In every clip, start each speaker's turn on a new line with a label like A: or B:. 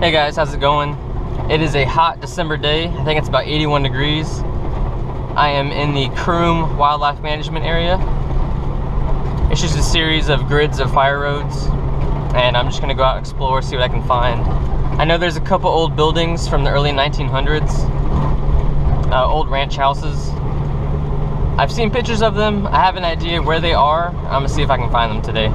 A: Hey guys, how's it going? It is a hot December day. I think it's about 81 degrees. I am in the Croom Wildlife Management area. It's just a series of grids of fire roads, and I'm just gonna go out and explore, see what I can find. I know there's a couple old buildings from the early 1900s, old ranch houses. I've seen pictures of them. I have an idea where they are. I'm gonna see if I can find them today.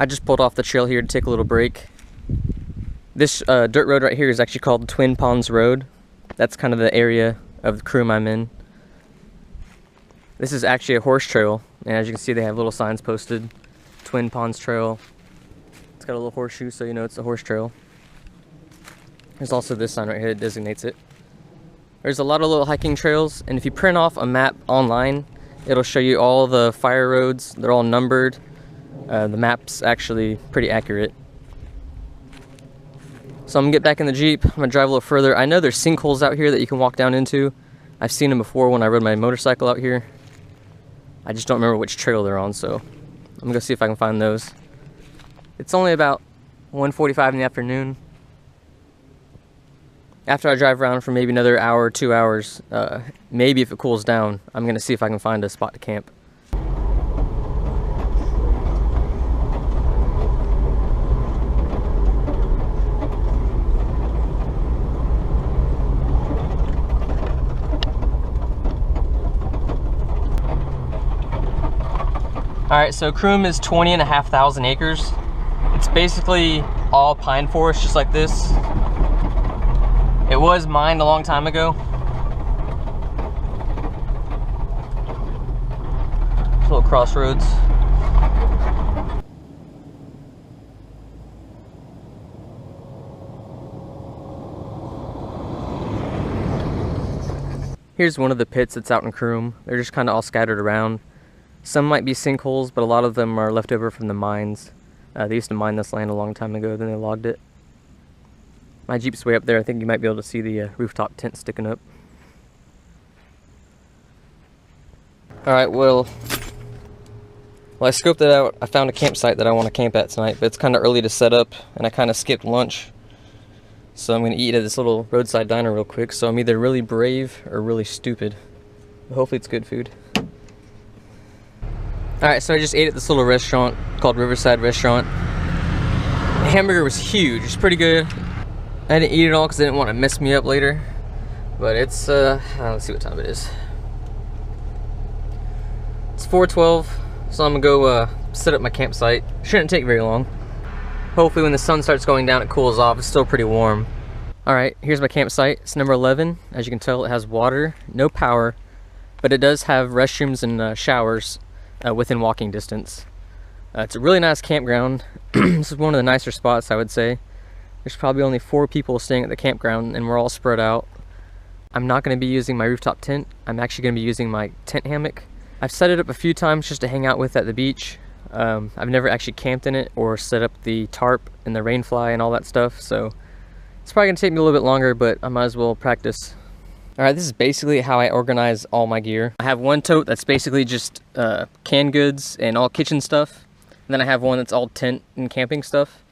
A: I just pulled off the trail here to take a little break. This dirt road right here is actually called Twin Ponds Road. That's kind of the area of the Croom I'm in. This is actually a horse trail, and as you can see they have little signs posted. Twin Ponds Trail. It's got a little horseshoe so you know it's a horse trail. There's also this sign right here that designates it. There's a lot of little hiking trails, and if you print off a map online, it'll show you all the fire roads. They're all numbered. The map's actually pretty accurate. So I'm gonna get back in the Jeep. I'm gonna drive a little further. I know there's sinkholes out here that you can walk down into. I've seen them before when I rode my motorcycle out here. I just don't remember which trail they're on, so I'm gonna go see if I can find those. It's only about 1:45 in the afternoon. After I drive around for maybe another hour or 2 hours, maybe if it cools down, I'm gonna see if I can find a spot to camp. Alright, so Croom is 20,500 acres. It's basically all pine forest, just like this. It was mined a long time ago. Little crossroads. Here's one of the pits that's out in Croom. They're just kind of all scattered around. Some might be sinkholes, but a lot of them are left over from the mines. They used to mine this land a long time ago, then they logged it. My Jeep's way up there. I think you might be able to see the rooftop tent sticking up. Alright, well, I scoped it out. I found a campsite that I want to camp at tonight, but it's kind of early to set up, and I kind of skipped lunch. So I'm going to eat at this little roadside diner real quick, so I'm either really brave or really stupid. But hopefully it's good food. Alright, so I just ate at this little restaurant called Riverside Restaurant. The hamburger was huge. It's pretty good. I didn't eat it all because I didn't want to mess me up later. But it's, let's see what time it is. It's 4:12, so I'm going to go set up my campsite. Shouldn't take very long. Hopefully when the sun starts going down it cools off. It's still pretty warm. Alright, here's my campsite. It's number 11. As you can tell, it has water, no power, but it does have restrooms and showers within walking distance. It's a really nice campground. This is one of the nicer spots, I would say. There's probably only 4 people staying at the campground, and we're all spread out. I'm not going to be using my rooftop tent. I'm actually going to be using my tent hammock. I've set it up a few times just to hang out with at the beach. I've never actually camped in it or set up the tarp and the rain fly and all that stuff, so it's probably going to take me a little bit longer, but I might as well practice. Alright, this is basically how I organize all my gear. I have one tote that's basically just canned goods and all kitchen stuff. And then I have one that's all tent and camping stuff.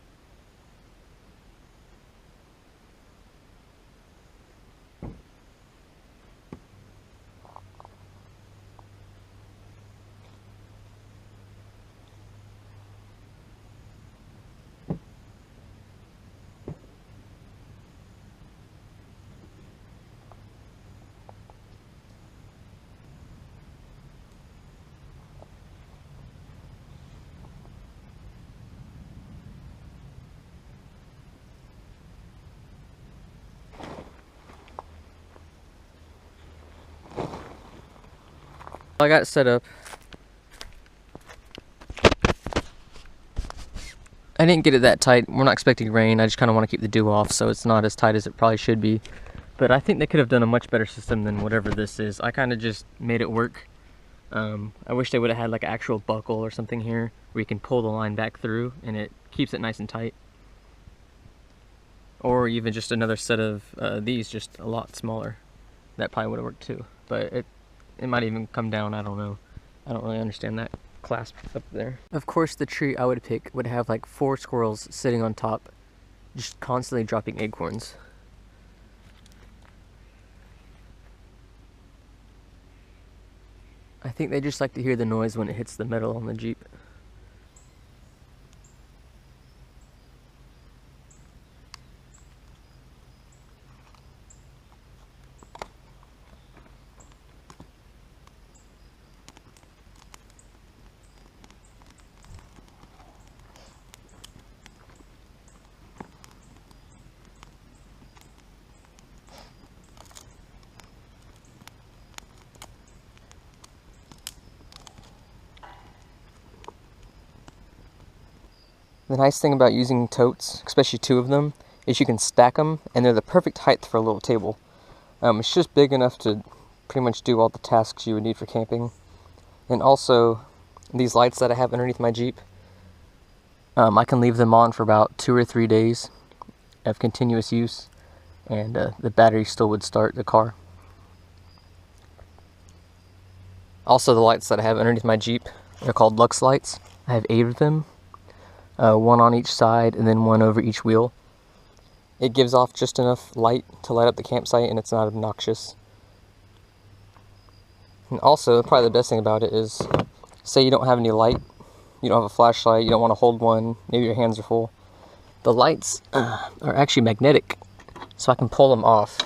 A: I got it set up. didn't get it that tight. We're not expecting rain. I just kind of want to keep the dew off, so it's not as tight as it probably should be. But I think they could have done a much better system than whatever this is. I kind of just made it work. I wish they would have had like an actual buckle or something here where you can pull the line back through and it keeps it nice and tight. Or even just another set of these, just a lot smaller. That probably would have worked too. But it might even come down, I don't know. I don't really understand that clasp up there. Of course the tree I would pick would have like 4 squirrels sitting on top, just constantly dropping acorns. I think they just like to hear the noise when it hits the metal on the Jeep. The nice thing about using totes, especially 2 of them, is you can stack them and they're the perfect height for a little table. It's just big enough to pretty much do all the tasks you would need for camping. And also, these lights that I have underneath my Jeep, I can leave them on for about 2 or 3 days of continuous use, and the battery still would start the car. Also, the lights that I have underneath my Jeep, they're called Lux lights. I have 8 of them. 1 on each side and then 1 over each wheel. It gives off just enough light to light up the campsite and it's not obnoxious. And also, probably the best thing about it is, say you don't have any light, you don't have a flashlight, you don't want to hold one, maybe your hands are full. The lights are actually magnetic, so I can pull them off.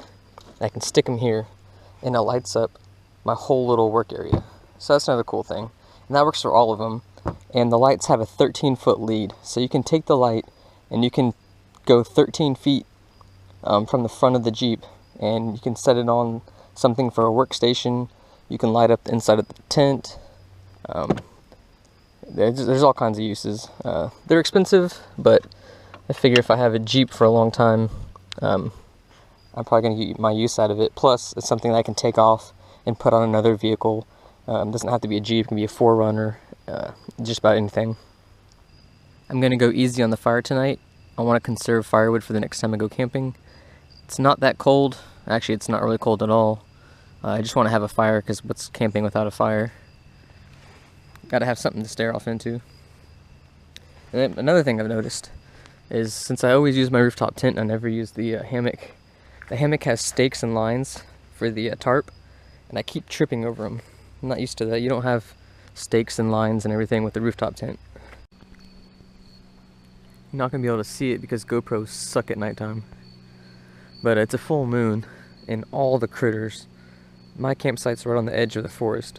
A: I can stick them here and it lights up my whole little work area. So that's another cool thing. And that works for all of them. And the lights have a 13-foot lead, so you can take the light and you can go 13 feet from the front of the Jeep, and you can set it on something for a workstation. You can light up the inside of the tent. There's all kinds of uses. They're expensive, but I figure if I have a Jeep for a long time, I'm probably going to get my use out of it. Plus, it's something that I can take off and put on another vehicle. It doesn't have to be a Jeep, it can be a 4Runner. Just about anything. I'm gonna go easy on the fire tonight. I want to conserve firewood for the next time I go camping. It's not that cold. Actually, it's not really cold at all. I just want to have a fire because what's camping without a fire? Gotta have something to stare off into. And then another thing I've noticed is, since I always use my rooftop tent, I never use the hammock. The hammock has stakes and lines for the tarp, and I keep tripping over them. I'm not used to that. You don't have stakes and lines and everything with the rooftop tent. You're not gonna be able to see it because GoPros suck at nighttime. But it's a full moon and all the critters. My campsite's right on the edge of the forest,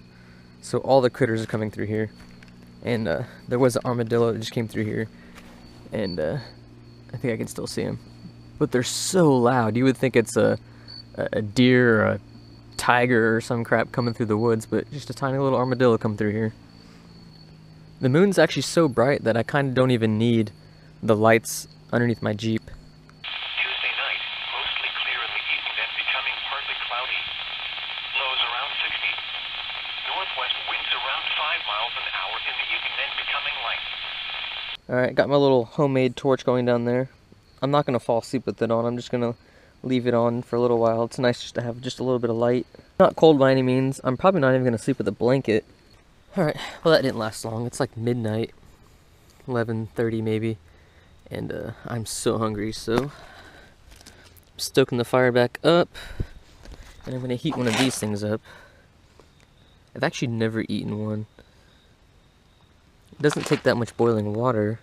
A: so all the critters are coming through here. And there was an armadillo that just came through here, and I think I can still see him. But they're so loud. You would think it's a deer or a tiger or some crap coming through the woods, but just a tiny little armadillo come through here. The moon's actually so bright that I kind of don't even need the lights underneath my Jeep.
B: Tuesday night, mostly clear in the east, then becoming partly cloudy. Lows around 60. Northwest winds around 5 miles an hour in the evening, then becoming light.
A: Alright, got my little homemade torch going down there. I'm not going to fall asleep with it on, I'm just going to leave it on for a little while. It's nice just to have just a little bit of light. Not cold by any means. I'm probably not even going to sleep with a blanket. Alright, well that didn't last long. It's like midnight, 11:30 maybe, and I'm so hungry, so I'm stoking the fire back up, and I'm going to heat one of these things up. I've actually never eaten one. It doesn't take that much boiling water,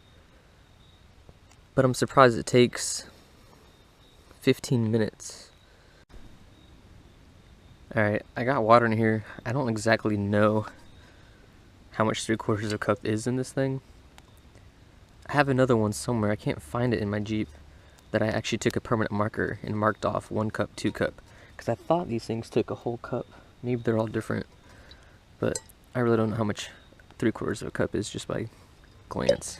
A: but I'm surprised it takes 15 minutes. Alright, I got water in here. I don't exactly know how much 3/4 cup is in this thing. I have another one somewhere. I can't find it in my Jeep that I actually took a permanent marker and marked off 1 cup, 2 cup. Because I thought these things took a whole cup. Maybe they're all different. But I really don't know how much 3/4 cup is just by glance.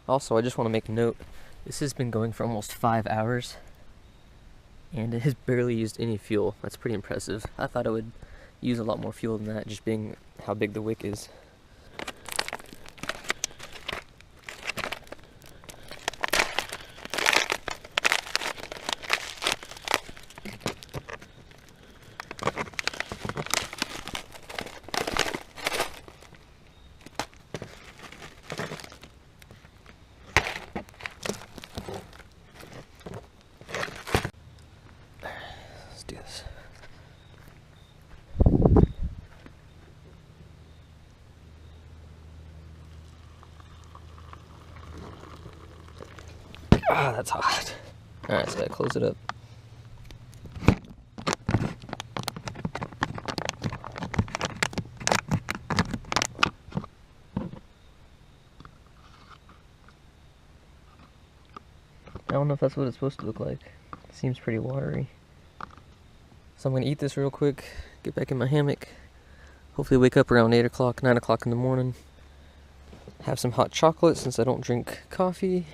A: Also, I just want to make a note. This has been going for almost 5 hours, and it has barely used any fuel. That's pretty impressive. I thought it would use a lot more fuel than that, just being how big the wick is. Let's do this. Ah, that's hot. Alright, so I gotta close it up. I don't know if that's what it's supposed to look like. It seems pretty watery. So I'm gonna eat this real quick, get back in my hammock, hopefully wake up around 8 o'clock, 9 o'clock in the morning, have some hot chocolate since I don't drink coffee,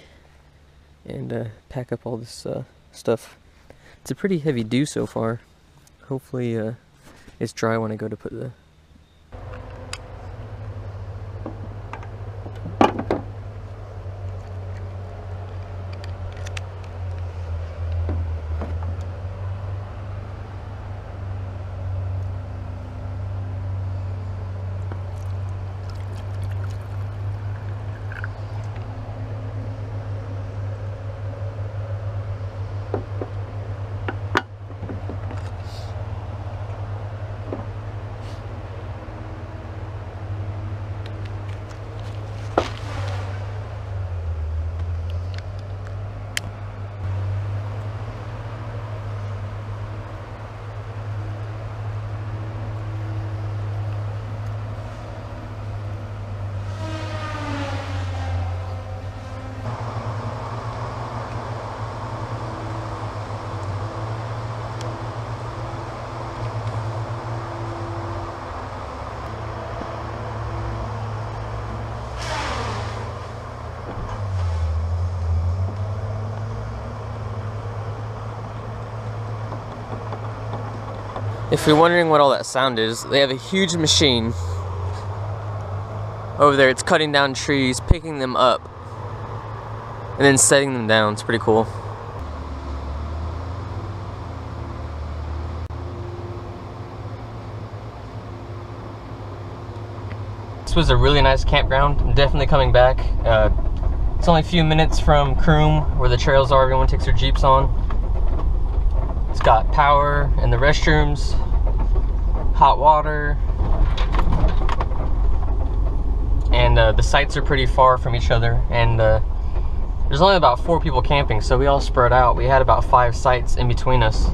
A: and pack up all this stuff. It's a pretty heavy dew so far. Hopefully it's dry when I go to put the... If you're wondering what all that sound is, they have a huge machine over there. It's cutting down trees, picking them up, and then setting them down. It's pretty cool. This was a really nice campground. I'm definitely coming back. It's only a few minutes from Croom, where the trails are everyone takes their Jeeps on. It's got power in the restrooms, hot water, and the sites are pretty far from each other, and there's only about 4 people camping, so we all spread out. We had about 5 sites in between us,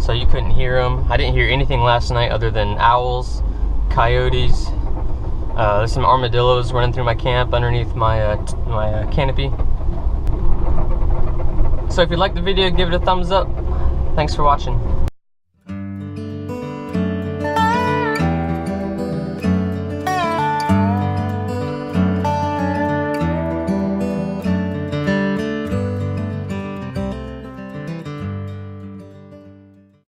A: so you couldn't hear them. I didn't hear anything last night other than owls, coyotes. There's some armadillos running through my camp underneath my canopy. So if you liked the video, give it a thumbs up. Thanks for watching.